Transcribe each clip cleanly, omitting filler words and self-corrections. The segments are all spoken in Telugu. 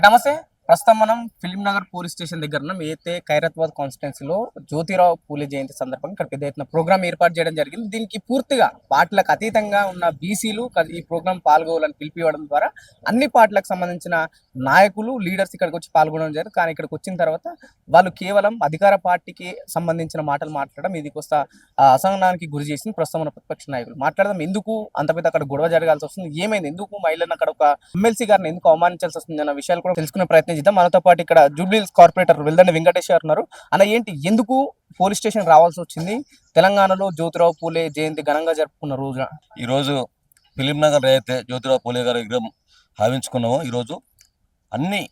నమస్తే. ప్రస్తుతం మనం ఫిలిం నగర్ పోలీస్ స్టేషన్ దగ్గర ఉన్నాం. ఏదైతే ఖైరతాబాద్ కాన్స్టిట్యున్సీలో జ్యోతిరావు పూలే జయంతి సందర్భంగా ఇక్కడ పెద్ద ఎత్తున ప్రోగ్రామ్ ఏర్పాటు చేయడం జరిగింది. దీనికి పూర్తిగా పార్టీలకు అతీతంగా ఉన్న బీసీలు ఈ ప్రోగ్రామ్ పాల్గొవాలని పిలిపివ్వడం ద్వారా అన్ని పార్టీలకు సంబంధించిన నాయకులు, లీడర్స్ ఇక్కడికి వచ్చి పాల్గొనడం జరిగింది. కానీ ఇక్కడికి వచ్చిన తర్వాత వాళ్ళు కేవలం అధికార పార్టీకి సంబంధించిన మాటలు మాట్లాడడం ఇది కొంత అసహనానికి గురి చేసింది ప్రస్తుతం ఉన్న ప్రతిపక్ష నాయకులు. మాట్లాడదాం, ఎందుకు అంత పెద్ద అక్కడ గొడవ జరగాల్సి వస్తుంది, ఏమైంది, ఎందుకు మహిళలను అక్కడ ఒక ఎమ్మెల్సీ గారిని ఎందుకు అవమానించాల్సి వస్తుంది అన్న విషయాలు కూడా తెలుసుకునే ప్రయత్నం చేద్దాం. మనతో పాటు ఇక్కడ జూబ్లీహిల్స్ కార్పొరేటర్ వెల్దండి వెంకటేశ్వర్ ఉన్నారు. అలా ఏంటి, ఎందుకు పోలీస్ స్టేషన్ రావాల్సి వచ్చింది? తెలంగాణలో జ్యోతిరావు పూలే జయంతి ఘనంగా జరుపుకున్న రోజున ఈరోజు ఫిలిం నగర్ అయితే జ్యోతిరావు పూలే గారి విగ్రహం భావించుకున్నామో ఈరోజు అన్ని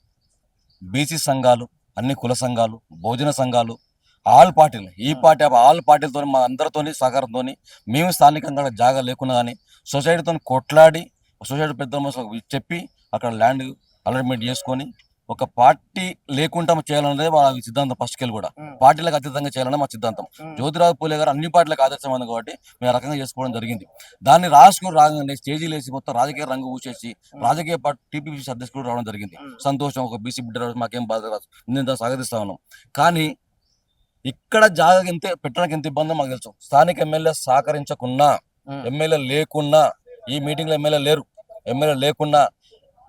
బీసీ సంఘాలు, అన్ని కుల సంఘాలు, భోజన సంఘాలు, ఆల్ పార్టీలు, ఈ పార్టీ ఆల్ పార్టీలతో మా అందరితో సహకారంతో మేము స్థానికంగా జాగా లేకున్నా కానీ సొసైటీతో కొట్లాడి సొసైటీ పెద్ద చెప్పి అక్కడ ల్యాండ్ అలాట్మెంట్ చేసుకొని ఒక పార్టీ లేకుండా చేయాలన్నదే మా సిద్ధాంతం. ఫస్ట్ కెళ్ళి కూడా పార్టీలకు అతీతంగా చేయాలనే మా సిద్ధాంతం. జ్యోతిరావు పూలే గారు అన్ని పార్టీలకు ఆదర్శమైంది కాబట్టి మేము ఆ రకంగా చేసుకోవడం జరిగింది. దాన్ని రాసుకుని రాగానే స్టేజీలు వేసి మొత్తం రాజకీయ రంగు పూసేసి రాజకీయ పార్టీ టీపీసీ అధ్యక్షుడు రావడం జరిగింది. సంతోషం, ఒక బీసీ బిడ్డ మాకేం బాధ రాదు, నేను స్వాగతిస్తా ఉన్నాం. కానీ ఇక్కడ జాగా ఎంత పెట్టడానికి ఎంత ఇబ్బందో మాకు తెలుసు. స్థానిక ఎమ్మెల్యే సహకరించకున్నా, ఎమ్మెల్యే లేకున్నా, ఈ మీటింగ్లో ఎమ్మెల్యే లేకున్నా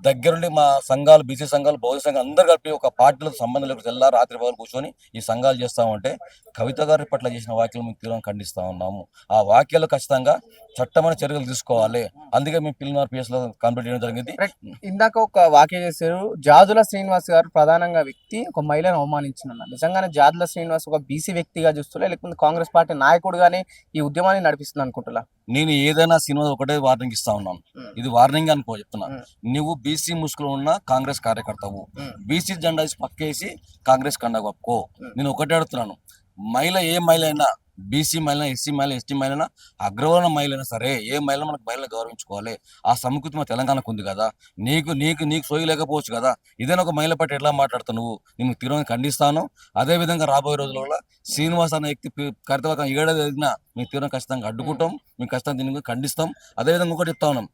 దగ్గరుండి మా సంఘాలు, బీసీ సంఘాలు, బౌద్ధ సంఘాలు అందరు కలిపి ఒక పార్టీలతో సంబంధం లేకుండా తెల్లా రాత్రి పగలు కూర్చొని ఈ సంఘాలు చేస్తామంటే కవిత గారి పట్ల చేసిన వ్యాఖ్యలు మేము తీవ్రంగా ఖండిస్తా ఉన్నాము. ఆ వ్యాఖ్యలు ఖచ్చితంగా చట్టమైన చర్యలు తీసుకోవాలి. అందుకే మేము పిల్లల పిఎస్లో కంప్లీట్ చేయడం జరిగింది. ఇందాక ఒక వ్యాఖ్య చేశారు, జాజుల శ్రీనివాస్ గారు ప్రధానంగా వ్యక్తి ఒక మహిళను అవమానించిన. నిజంగానే జాజుల శ్రీనివాస్ ఒక బీసీ వ్యక్తిగా చూస్తున్నా, లేకపోతే కాంగ్రెస్ పార్టీ నాయకుడుగానే ఈ ఉద్యమాన్ని నడిపిస్తుంది అనుకుంటున్నా? నేను ఏదైనా సినిమా ఒకటే వార్నింగ్ ఇస్తా ఉన్నాను. ఇది వార్నింగ్ అనుకో చెప్తున్నా. నువ్వు బీసీ ముసుగులో ఉన్న కాంగ్రెస్ కార్యకర్తవు, బీసీ జెండా పక్కేసి కాంగ్రెస్ కండ కప్పుకో. నేను ఒకటే అడుగుతున్నాను, మహిళ ఏ మహిళ అయినా, బీసీ మహిళ, ఎస్సీ మహిళ, ఎస్టీ మహిళ, అగ్రవర్ణ మహిళైనా సరే ఏ మహిళ మనకు మహిళలు గౌరవించుకోవాలి. ఆ సముఖత మన తెలంగాణకు ఉంది కదా. నీకు నీకు నీకు సోయి లేకపోవచ్చు కదా. ఇదేనా ఒక మహిళ పట్టి ఎట్లా మాట్లాడుతావు నువ్వు? నేను తీవ్రంగా ఖండిస్తాను. అదేవిధంగా రాబోయే రోజుల్లో శ్రీనివాస్ అనే వ్యక్తి కర్తవ్యం ఏడాది ఎదిగినా మేము తీవ్రంగా ఖచ్చితంగా అడ్డుకుంటాం. మేము ఖచ్చితంగా దీన్ని ఖండిస్తాం. అదేవిధంగా ఒకటి చెప్తా ఉన్నాం,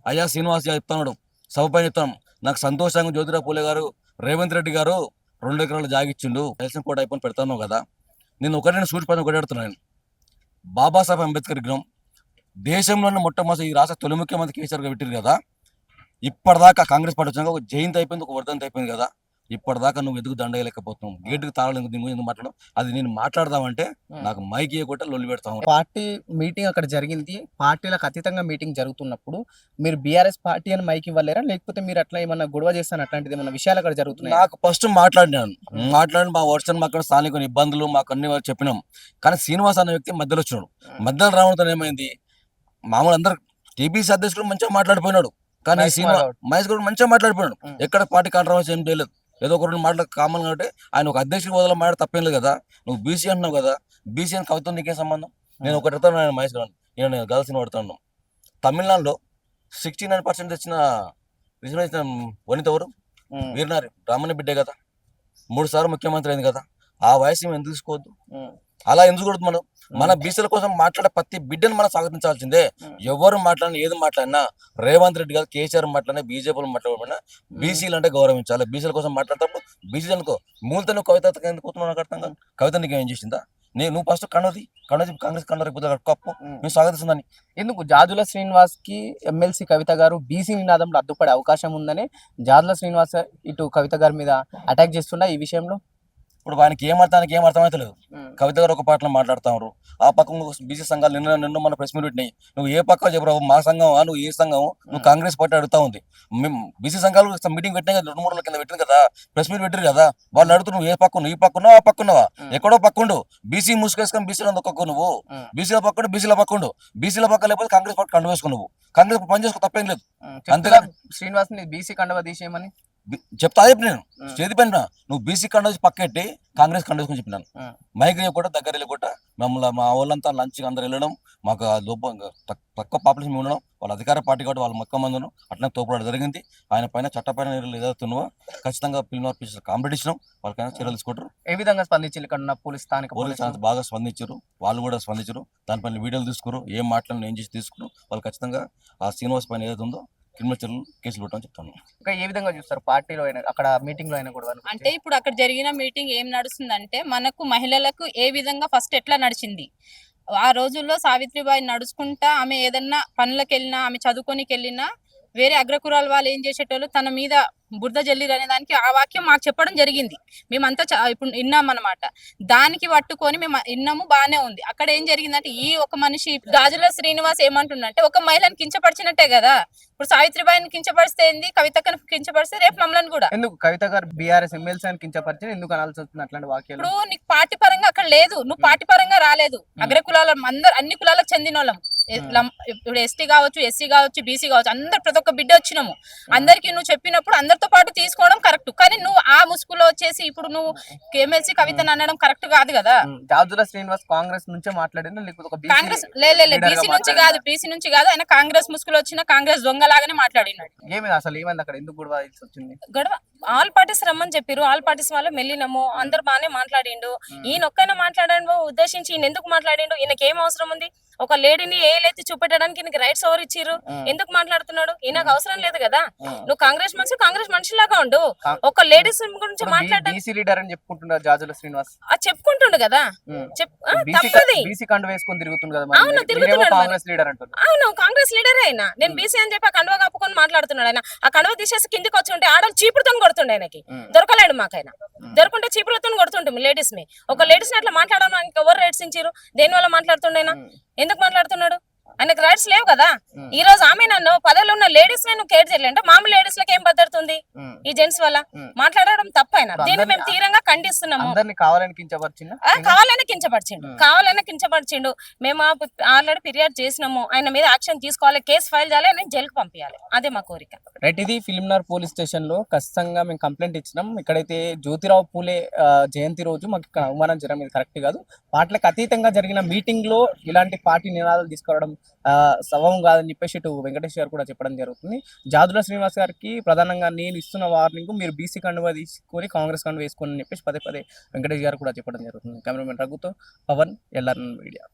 అయ్యా శ్రీనివాస్ చెప్తున్నాడు, సభ పైన చెప్తాం, నాకు సంతోషంగా జ్యోతిరావు పూలే గారు, రేవంత్ రెడ్డి గారు 2 ఎకరాలు జాగిచ్చిండు, ఎలక్షన్ కూడా అయిపోయి పెడతాను కదా. నేను ఒకటే సూచిపడిన ఒకటి అడుగుతున్నాను, బాబాసాహెబ్ అంబేద్కర్ విగ్రహం దేశంలోనే మొట్టమొదటి ఈ రాష్ట్ర తొలి ముఖ్యమంత్రి కేసీఆర్ గారు పెట్టారు కదా. ఇప్పటిదాకా కాంగ్రెస్ పార్టీ వచ్చాక ఒక జయంతి అయిపోయింది, ఒక వర్ధంతి అయిపోయింది కదా. ఇప్పటిదాకా నువ్వు ఎదుగు దండగలేకపోతున్నావు, గేటుకు తాళం ఎందుకు మాట్లాడడం? అది నేను మాట్లాడదామంటే నాకు మైక్ ఇవ్వకుండా లొల్లి పెడతాను. పార్టీ మీటింగ్ అక్కడ జరిగింది, పార్టీలకు అతీతంగా మీటింగ్ జరుగుతున్నప్పుడు మీరు బీఆర్ఎస్ పార్టీ అని మైక్ ఇవ్వలేరా, లేకపోతే మీరు అట్లా ఏమన్నా గొడవ చేస్తాను అట్లాంటిది ఏమన్నా విషయాలు అక్కడ జరుగుతున్నాయి? నాకు ఫస్ట్ మాట్లాడి మా వర్షన్ మాకు స్థానిక ఇబ్బందులు మాకు అన్ని చెప్పినాం. కానీ శ్రీనివాస్ అనే వ్యక్తి మధ్యలో వచ్చినాడు. మధ్యలో రావడంతో ఏమైంది, మామూలు అందరు టీపీసీ అధ్యక్షుడు మంచిగా మాట్లాడిపోయినాడు. కానీ మహేష్ గౌడ్ మంచిగా మాట్లాడిపోయాడు. ఎక్కడ పార్టీ కాంట్రవర్సీ ఏం చేయలేదు. ఏదో ఒక 2 మాటలు కామన్ కాబట్టి ఆయన ఒక అధ్యక్షుడు వదల మాట తప్పేం లేదు కదా. నువ్వు బీసీ అంటున్నావు కదా, బీసీ అని కవిత నీకేం సంబంధం? నేను ఒకటి అడుగుతాను, ఆయన మహేష్ గౌడ్ నేను గర్ల్స్ని పడుతున్నాను. తమిళనాడులో 69% వచ్చిన రిజర్వేషన్ వనిత ఎవరు? వీరనారి బ్రాహ్మణ బిడ్డే కదా, 3 సార్లు ముఖ్యమంత్రి అయింది కదా. ఆ వయసు మేము ఎందుకు తీసుకోవద్దు? అలా ఎందుకు కొడుతుంది? మన బీసీల కోసం మాట్లాడే ప్రతి బిడ్డను మనం స్వాగతించాల్సిందే. ఎవరు మాట్లాడినా ఏది మాట్లాడినా, రేవంత్ రెడ్డి గారు, కేసీఆర్ మాట్లాడినా, బీజేపీలో మాట్లాడినా బీసీలు అంటే గౌరవించాలి. బీసీల కోసం మాట్లాడేటప్పుడు బీసీ అనుకో మూలతో కవిత ఎందుకు పోతున్నావు? నాకు అర్థం కాదు. కవిత నీకు ఏం చేసిందా? నువ్వు ఫస్ట్ కన్నది కాంగ్రెస్ కన్నర కప్పు మేము స్వాగతిస్తుందని. ఎందుకు జాజుల శ్రీనివాస్ కి ఎమ్మెల్సీ కవిత గారు బీసీ నినాదంలో అడ్డుపడే అవకాశం ఉందని జాజుల శ్రీనివాస్ ఇటు కవిత గారి మీద అటాక్ చేస్తున్నా ఈ విషయంలో? ఇప్పుడు ఆయనకి ఏం అర్థమైతే లేదు. కవిత గారు ఒక పాటలో మాట్లాడుతున్నారు, ఆ పక్కన బీసీ సంఘాలు నిన్న మన ప్రెస్ మీట్ పెట్టినాయి. నువ్వు ఏ పక్క చెప్పరావు, మా సంఘం నువ్వు ఏ సంఘం? నువ్వు కాంగ్రెస్ పార్టీ అడుగుతా ఉంది. మేము బీసీ సంఘాలు మీటింగ్ పెట్టినా కదా, 2-3 రోజుల కింద పెట్టింది కదా, ప్రెస్ మీట్ పెట్టారు కదా. వాళ్ళు అడుగుతూ నువ్వు ఏ పక్క, ఈ పక్కనో ఆ పక్కనవా? ఎక్కడో పక్కండు. బీసీ ముసుకేసుకొని బీసీలో ఒక్కొక్క నువ్వు బీసీల పక్కండు, బీసీల పక్క లేకపోతే కాంగ్రెస్ పార్టీ కండు వేసుకుని నువ్వు కాంగ్రెస్ పని చేసుకో, తప్పేం లేదు. అంతేగా శ్రీనివాస్ బీసీ కండవ తీసేయమని చెప్తా చెప్పి నేను చేతి పైన నువ్వు బీసీ కండ పక్కెట్టి కాంగ్రెస్ కండ వేసుకొని చెప్పినాను. మైక్ కూడా దగ్గర వెళ్ళకుండా మమ్మల్ని మా వాళ్ళంతా లంచ్ అందరు వెళ్ళడం, మాకు తక్కువ పాపులేషన్ ఉండడం, వాళ్ళ అధికార పార్టీ కాబట్టి వాళ్ళు మొక్క మందును అట్లనే తోపడం జరిగింది. ఆయన పైన చట్టపైన ఏదవుతున్నావో ఖచ్చితంగా పిల్లలు కాంపిటీషన్ వాళ్ళకైనా చర్యలు తీసుకుంటారు. ఏ విధంగా స్పందించారు ఇక్కడ పోలీస్ బాగా స్పందించారు, వాళ్ళు కూడా స్పందించారు. దానిపైన వీడియోలు తీసుకురు, ఏం మాట్లాడిన ఏం చేసి తీసుకురు. వాళ్ళు ఖచ్చితంగా ఆ శ్రీనివాస్ పైన ఏదైతే ఉందో క్రిమినల్ చర్యలు కేసులు పెట్టమని చెప్తాను. ఇంకా ఏ విధంగా చూస్తారు పార్టీలో అయినా అక్కడ మీటింగ్ లో అయినా కూడా వాళ్ళ అంటే గురించి? ఇప్పుడు అక్కడ జరిగిన మీటింగ్ ఏం నడుస్తుందంటే మనకు మహిళలకు ఏ విధంగా ఫస్ట్ ఎట్లా నడిచింది, ఆ రోజుల్లో సావిత్రిబాయి నడుచుకుంటా ఆమె ఏదన్నా పనులకు వెళ్ళినా, ఆమె చదువుకోనికి వెళ్ళినా వేరే అగ్రకురాల వాళ్ళు ఏం చేసేటోళ్ళు తన మీద బురద జల్లిరు అనే దానికి ఆ వాక్యం మాకు చెప్పడం జరిగింది. మేమంతా ఇప్పుడు విన్నాం అనమాట. దానికి పట్టుకొని మేము విన్నాము, బాగానే ఉంది. అక్కడ ఏం జరిగిందంటే ఈ ఒక మనిషి గాజుల శ్రీనివాస్ ఏమంటుండంటే ఒక మహిళను కించపరిచినట్టే కదా. ఇప్పుడు సావిత్రిబాయిని కించపరిస్తే ఏంది, కవితక్కను కించపరిస్తే రేపు మమ్మల్ని కూడా. ఎందుకు కవిత గారు బీఆర్ఎస్ ఎమ్మెల్సీ అని కించపరిచి ఎందుకు అనాల్సి వస్తుంది అట్లాంటి వాక్యాలు? ఇప్పుడు నీకు పార్టీ పరంగా అక్కడ లేదు, నువ్వు పార్టీ పరంగా రాలేదు. అగ్రకులాల అందరు అన్ని కులాలకు చెందిన వాళ్ళం. ఇప్పుడు ఎస్టీ కావచ్చు, ఎస్సీ కావచ్చు, బీసీ కావచ్చు, అందరు ప్రతి ఒక్క బిడ్డ వచ్చినాము. అందరికి నువ్వు చెప్పినప్పుడు అందరితో పాటు తీసుకోవడం కరెక్ట్. కానీ నువ్వు ఆ ముసుగులో వచ్చేసి ఇప్పుడు నువ్వు ఎమ్మెల్సీ కవితను అనడం కరెక్ట్ కాదు కదా. జాజుల శ్రీనివాస్ కాంగ్రెస్ నుంచే మాట్లాడిండు లేకపోతే ఒక BC కాంగ్రెస్ బీసీ నుంచి మాట్లాడిండా? కాదు, బీసీ నుంచి కాదు. ఆయన కాంగ్రెస్ ముసుగులో వచ్చిన కాంగ్రెస్ దొంగలాగానే మాట్లాడినాడు. ఏమైంది అసలు, ఏమైంది అక్కడ, ఎందుకు గొడవ వచ్చింది? గొడవ ఆల్ పార్టీస్ రమ్మని చెప్పారు, ఆల్ పార్టీస్ వాళ్ళు వెళ్ళినాము, అందరు బాగానే మాట్లాడిండు. ఈయన ఒక్కైనా మాట్లాడాడు ఉద్దేశించి ఈయన ఎందుకు మాట్లాడిండు, ఈయనకి ఏం అవసరం ఉంది? ఒక లేడీని ఏలెత్తి చూపెట్టడానికి ఈయనకి రైట్స్ ఎవరు ఇచ్చిర్రు? ఎందుకు మాట్లాడుతున్నాడు? ఈయనకు అవసరం లేదు కదా. నువ్వు కాంగ్రెస్ మనిషిలాగా ఉండు. ఒక లేడీస్ గురించి మాట్లాడ బీసీ లీడర్ అని చెప్పుకుంటున్నారు జాజుల శ్రీనివాస్. అది చెప్పుకుంటుండు కదా. తప్పది. బీసీ కండు వేసుకొని తిరుగుతుంది కదా, అవును, మరి తిరుగుతున్నాడు మీరేమో మరి. కాంగ్రెస్ లీడర్ అంటారు. అవును, కాంగ్రెస్ లీడరే అయినా. నేను బీసీ అని చెప్పి ఆ కండువా కప్పుకొని మాట్లాడుతున్నాడు ఆయన. ఆ కండువా తీసేసి కిందికి వచ్చి ఉంటే ఆడలు చీపురుతో కొడుతుండే ఆయనకి. దొరకలేడు మాకైనా. దొరకుంటే చీపురుతో కొడుతుంటాం లేడీస్ ని. ఒక లేడీస్ ని అట్లా మాట్లాడడానికి ఎవరు రైట్స్ ఇచ్చారు? దేని వల్ల మాట్లాడుతుండేనా? ఎందుకు మాట్లాడుతున్నాడు? ఆయనకు రైట్స్ లేవు కదా. ఈ రోజు ఆమె నన్ను పదవిలో ఉన్న లేడీస్ నేను కేర్ చేయాలంటే మామూలు లేడీస్ లకి ఏం భద్రతుంది? ఈ జెంట్స్ వల్ల మాట్లాడడం తప్పైనా. దీన్ని మేము తీవ్రంగా ఖండిస్తున్నాము. అందరినీ కావాలని కించపరిచిందా? కావాలనే కించపరిచిండు. మేము ఆల్రెడీ ఫిర్యాదు చేసినాము. ఆయన మీద యాక్షన్ తీసుకోవాలి, కేసు ఫైల్ చేయాలి, నేను జైలుకి పంపించాలి. అదే మా కోరిక. రైట్, ఇది ఫిలింనగర్ పోలీస్ స్టేషన్ లో ఖచ్చితంగా మేము కంప్లైంట్ ఇచ్చినాం. ఇక్కడైతే జ్యోతిరావు పూలే జయంతి రోజు మాకు ఇక్కడ అవమానం జరగడం ఇది కరెక్ట్ కాదు. పార్టీలకు అతీతంగా జరిగిన మీటింగ్ లో ఇలాంటి పార్టీ నినాదాలు తీసుకురావడం సవం కాదని చెప్పేసి ఇటు వెంకటేష్ గారు కూడా చెప్పడం జరుగుతుంది. జాజుల శ్రీనివాస్ గారికి ప్రధానంగా నేను ఇస్తున్న వార్నింగ్, మీరు బీసీ కండువా తీసుకొని కాంగ్రెస్ కండువా వేసుకొని అని చెప్పేసి పదే పదే వెంకటేష్ గారు కూడా చెప్పడం జరుగుతుంది. కెమెరామెన్ రఘుతో పవన్, ఎల్ఆర్ఎన్ మీడియా.